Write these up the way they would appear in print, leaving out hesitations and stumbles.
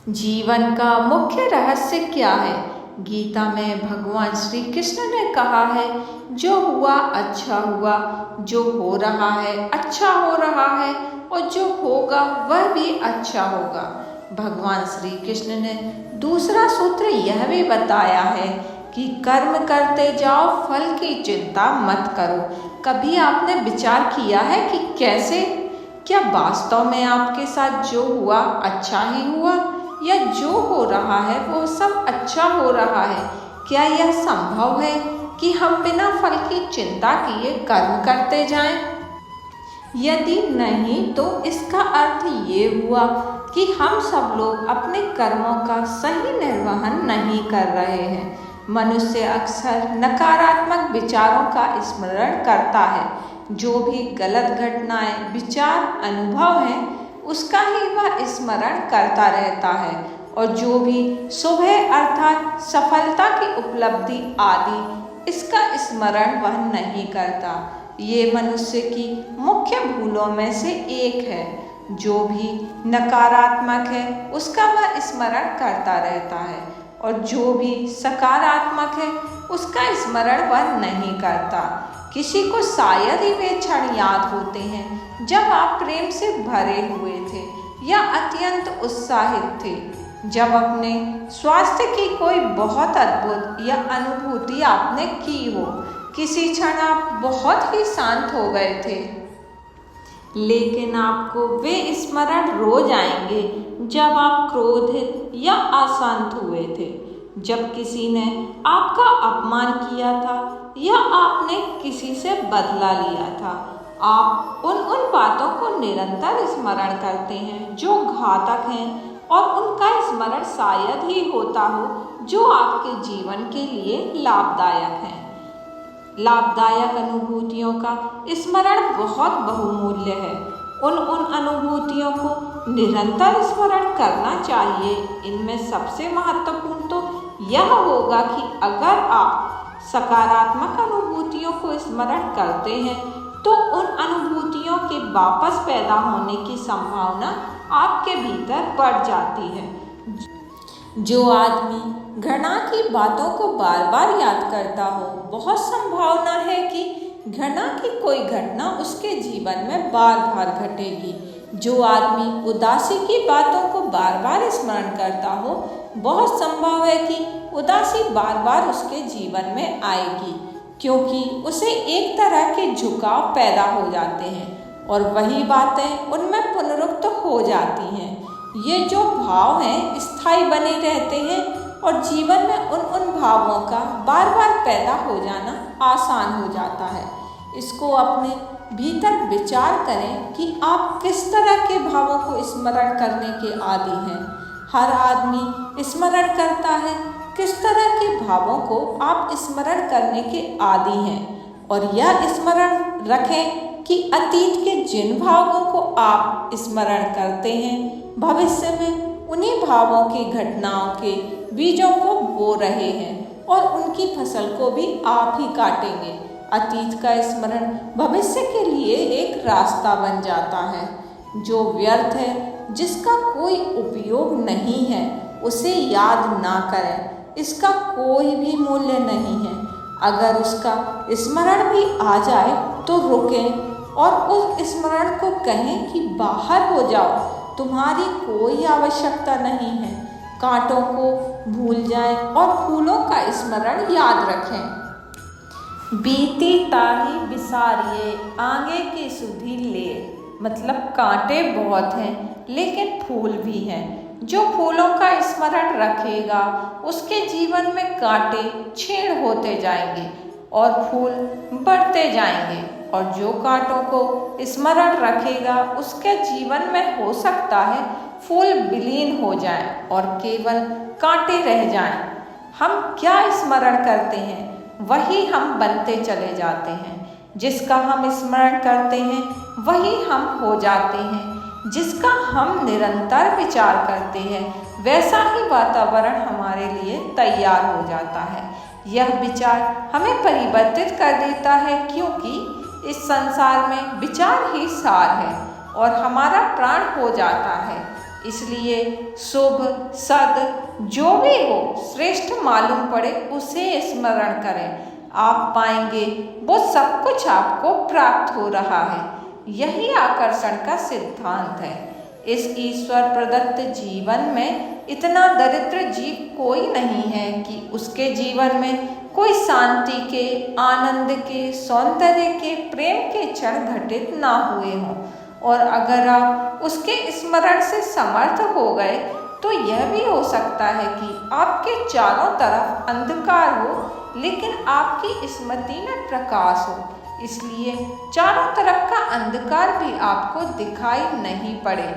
जीवन का मुख्य रहस्य क्या है? गीता में भगवान श्री कृष्ण ने कहा है, जो हुआ अच्छा हुआ, जो हो रहा है अच्छा हो रहा है और जो होगा वह भी अच्छा होगा। भगवान श्री कृष्ण ने दूसरा सूत्र यह भी बताया है कि कर्म करते जाओ, फल की चिंता मत करो। कभी आपने विचार किया है कि कैसे? क्या वास्तव में आपके साथ जो हुआ अच्छा ही हुआ, या जो हो रहा है वो सब अच्छा हो रहा है? क्या यह संभव है कि हम बिना फल की चिंता किए कर्म करते जाएं? यदि नहीं तो इसका अर्थ ये हुआ कि हम सब लोग अपने कर्मों का सही निर्वहन नहीं कर रहे हैं। मनुष्य अक्सर नकारात्मक विचारों का स्मरण करता है। जो भी गलत घटनाएं, विचार, अनुभव हैं, उसका ही वह स्मरण करता रहता है, और जो भी शुभ है अर्थात सफलता की उपलब्धि आदि, इसका स्मरण वह नहीं करता। ये मनुष्य की मुख्य भूलों में से एक है। जो भी नकारात्मक है उसका वह स्मरण करता रहता है, और जो भी सकारात्मक है उसका स्मरण वह नहीं करता। किसी को शायद ही वे क्षण याद होते हैं जब आप प्रेम से भरे हुए थे या अत्यंत उत्साहित थे, जब अपने स्वास्थ्य की कोई बहुत अद्भुत या अनुभूति आपने की हो। किसी क्षण आप बहुत ही शांत हो गए थे, लेकिन आपको वे स्मरण रोज आएंगे जब आप क्रोधित या अशांत हुए थे, जब किसी ने आपका अपमान किया था या आपने किसी से बदला लिया था। आप उन बातों को निरंतर स्मरण करते हैं जो घातक हैं, और उनका स्मरण शायद ही होता हो जो आपके जीवन के लिए लाभदायक है। लाभदायक अनुभूतियों का स्मरण बहुत बहुमूल्य है। उन अनुभूतियों को निरंतर स्मरण करना चाहिए। इनमें सबसे महत्वपूर्ण तो यह होगा कि अगर आप सकारात्मक अनुभूतियों को स्मरण करते हैं तो उन अनुभूतियों के वापस पैदा होने की संभावना आपके भीतर बढ़ जाती है। जो आदमी घृणा की बातों को बार बार याद करता हो, बहुत संभावना है कि घृणा की कोई घटना उसके जीवन में बार बार घटेगी। जो आदमी उदासी की बातों को बार बार स्मरण करता हो, बहुत संभव है कि उदासी बार बार उसके जीवन में आएगी, क्योंकि उसे एक तरह के झुकाव पैदा हो जाते हैं और वही बातें उनमें पुनरुक्त हो जाती हैं। ये जो भाव हैं स्थायी बने रहते हैं, और जीवन में उन भावों का बार बार पैदा हो जाना आसान हो जाता है। इसको अपने भीतर विचार करें कि आप किस तरह के भावों को स्मरण करने के आदी हैं। हर आदमी स्मरण करता है। किस तरह के भावों को आप स्मरण करने के आदी हैं, और यह स्मरण रखें कि अतीत के जिन भावों को आप स्मरण करते हैं, भविष्य में उन्हीं भावों की घटनाओं के बीजों को बो रहे हैं, और उनकी फसल को भी आप ही काटेंगे। अतीत का स्मरण भविष्य के लिए एक रास्ता बन जाता है। जो व्यर्थ है, जिसका कोई उपयोग नहीं है, उसे याद ना करें। इसका कोई भी मूल्य नहीं है। अगर उसका स्मरण भी आ जाए तो रुकें और उस स्मरण को कहें कि बाहर हो जाओ, तुम्हारी कोई आवश्यकता नहीं है। कांटों को भूल जाएं और फूलों का स्मरण याद रखें। बीती ताही बिसारिये आगे की सुधि ले। मतलब कांटे बहुत हैं लेकिन फूल भी हैं। जो फूलों का स्मरण रखेगा उसके जीवन में कांटे छीण होते जाएंगे और फूल बढ़ते जाएंगे, और जो कांटों को स्मरण रखेगा उसके जीवन में हो सकता है फूल विलीन हो जाएं और केवल कांटे रह जाएं। हम क्या स्मरण करते हैं वही हम बनते चले जाते हैं। जिसका हम स्मरण करते हैं वही हम हो जाते हैं। जिसका हम निरंतर विचार करते हैं वैसा ही वातावरण हमारे लिए तैयार हो जाता है। यह विचार हमें परिवर्तित कर देता है, क्योंकि इस संसार में विचार ही सार है और हमारा प्राण हो जाता है। इसलिए शुभ सद जो भी हो श्रेष्ठ मालूम पड़े उसे स्मरण करें। आप पाएंगे वो सब कुछ आपको प्राप्त हो रहा है। यही आकर्षण का सिद्धांत है। इस ईश्वर प्रदत्त जीवन में इतना दरिद्र जीव कोई नहीं है कि उसके जीवन में कोई शांति के, आनंद के, सौंदर्य के, प्रेम के क्षण घटित ना हुए हों। और अगर आप उसके स्मरण से समर्थ हो गए तो यह भी हो सकता है कि आपके चारों तरफ अंधकार हो लेकिन आपकी स्मृति में प्रकाश हो, इसलिए चारों तरफ का अंधकार भी आपको दिखाई नहीं पड़े।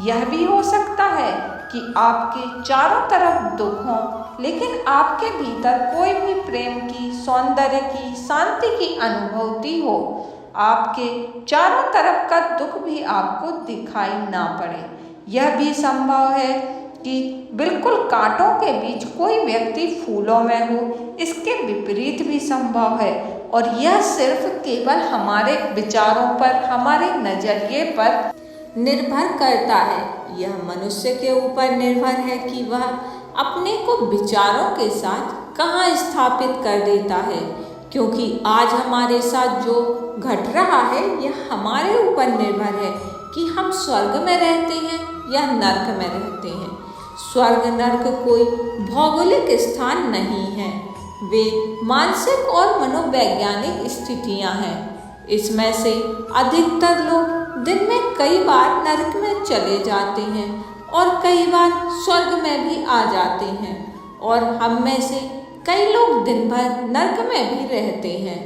यह भी हो सकता है कि आपके चारों तरफ दुख हो लेकिन आपके भीतर कोई भी प्रेम की, सौंदर्य की, शांति की अनुभूति हो। आपके चारों तरफ का दुख भी आपको दिखाई ना पड़े। यह भी संभव है कि बिल्कुल कांटों के बीच कोई व्यक्ति फूलों में हो। इसके विपरीत भी संभव है और यह सिर्फ केवल हमारे विचारों पर, हमारे नजरिए पर निर्भर करता है। यह मनुष्य के ऊपर निर्भर है कि वह अपने को विचारों के साथ कहाँ स्थापित कर देता है, क्योंकि आज हमारे साथ जो घट रहा है यह हमारे ऊपर निर्भर है कि हम स्वर्ग में रहते हैं या नर्क में रहते हैं। स्वर्ग नर्क कोई भौगोलिक स्थान नहीं है, वे मानसिक और मनोवैज्ञानिक स्थितियां हैं। इसमें से अधिकतर लोग दिन में कई बार नरक में चले जाते हैं और कई बार स्वर्ग में भी आ जाते हैं, और हम में से कई लोग दिन भर नरक में भी रहते हैं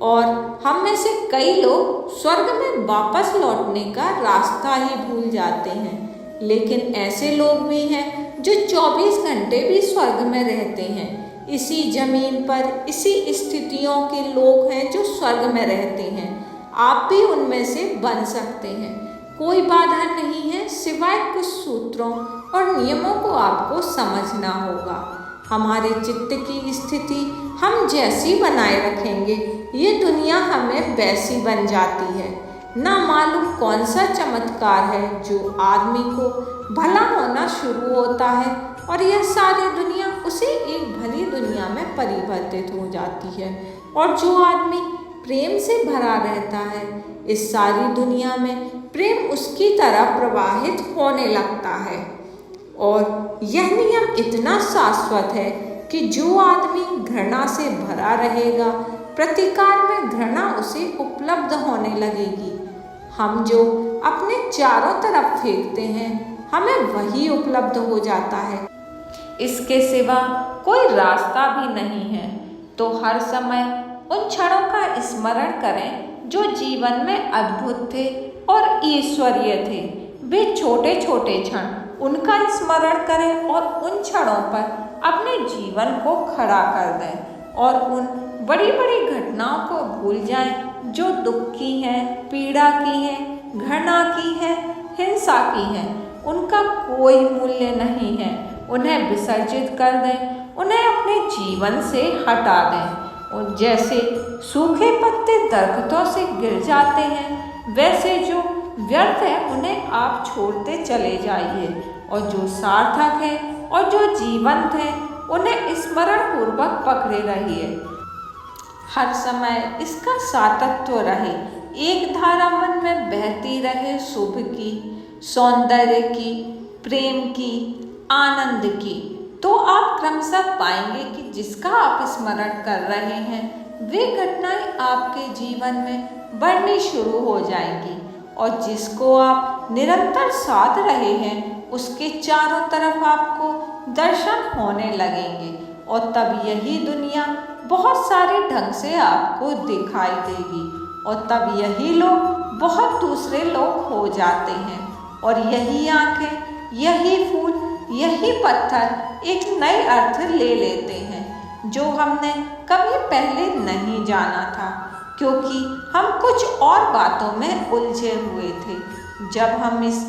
और हम में से कई लोग स्वर्ग में वापस लौटने का रास्ता ही भूल जाते हैं। लेकिन ऐसे लोग भी हैं जो 24 घंटे भी स्वर्ग में रहते हैं। इसी जमीन पर इसी स्थितियों के लोग हैं जो स्वर्ग में रहते हैं। आप भी उनमें से बन सकते हैं। कोई बाधा नहीं है सिवाय कुछ सूत्रों और नियमों को आपको समझना होगा। हमारे चित्त की स्थिति हम जैसी बनाए रखेंगे ये दुनिया हमें वैसी बन जाती है। ना मालूम कौन सा चमत्कार है जो आदमी को भला होना शुरू होता है और यह सारी दुनिया उसी एक भली दुनिया में परिवर्तित हो जाती है। और जो आदमी प्रेम से भरा रहता है इस सारी दुनिया में प्रेम उसकी तरह प्रवाहित होने लगता है। और यह नियम इतना शाश्वत है कि जो आदमी घृणा से भरा रहेगा प्रतिकार में घृणा उसे उपलब्ध होने लगेगी। हम जो अपने चारों तरफ फेंकते हैं हमें वही उपलब्ध हो जाता है। इसके सिवा कोई रास्ता भी नहीं है। तो हर समय उन क्षणों का स्मरण करें जो जीवन में अद्भुत थे और ईश्वरीय थे। वे छोटे छोटे क्षण उनका स्मरण करें और उन क्षणों पर अपने जीवन को खड़ा कर दें और उन बड़ी बड़ी घटनाओं को भूल जाएं जो दुख की हैं, पीड़ा की हैं, घृणा की हैं, हिंसा की हैं। उनका कोई मूल्य नहीं है। उन्हें विसर्जित कर दें, उन्हें अपने जीवन से हटा दें। और जैसे सूखे पत्ते दरख्तों से गिर जाते हैं वैसे जो व्यर्थ है उन्हें आप छोड़ते चले जाइए, और जो सार्थक है और जो जीवंत है उन्हें स्मरण पूर्वक पकड़े रहिए। हर समय इसका सातत्य रहे, एक धारा मन में बहती रहे शुभ की, सौंदर्य की, प्रेम की, आनंद की। तो आप क्रमशः पाएंगे कि जिसका आप स्मरण कर रहे हैं वे घटनाएं आपके जीवन में बढ़नी शुरू हो जाएंगी, और जिसको आप निरंतर साध रहे हैं उसके चारों तरफ आपको दर्शन होने लगेंगे, और तब यही दुनिया बहुत सारे ढंग से आपको दिखाई देगी, और तब यही लोग बहुत दूसरे लोग हो जाते हैं, और यही आंखें, यही फूल, यही पत्थर एक नए अर्थ ले लेते हैं जो हमने कभी पहले नहीं जाना था, क्योंकि हम कुछ और बातों में उलझे हुए थे। जब हम इस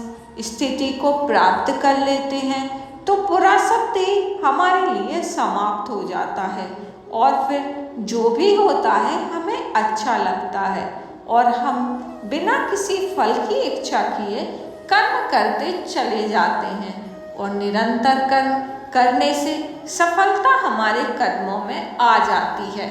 स्थिति को प्राप्त कर लेते हैं तो पूरा सब देह हमारे लिए समाप्त हो जाता है, और फिर जो भी होता है हमें अच्छा लगता है, और हम बिना किसी फल की इच्छा किए कर्म करते चले जाते हैं और निरंतर कर्म करने से सफलता हमारे कदमों में आ जाती है।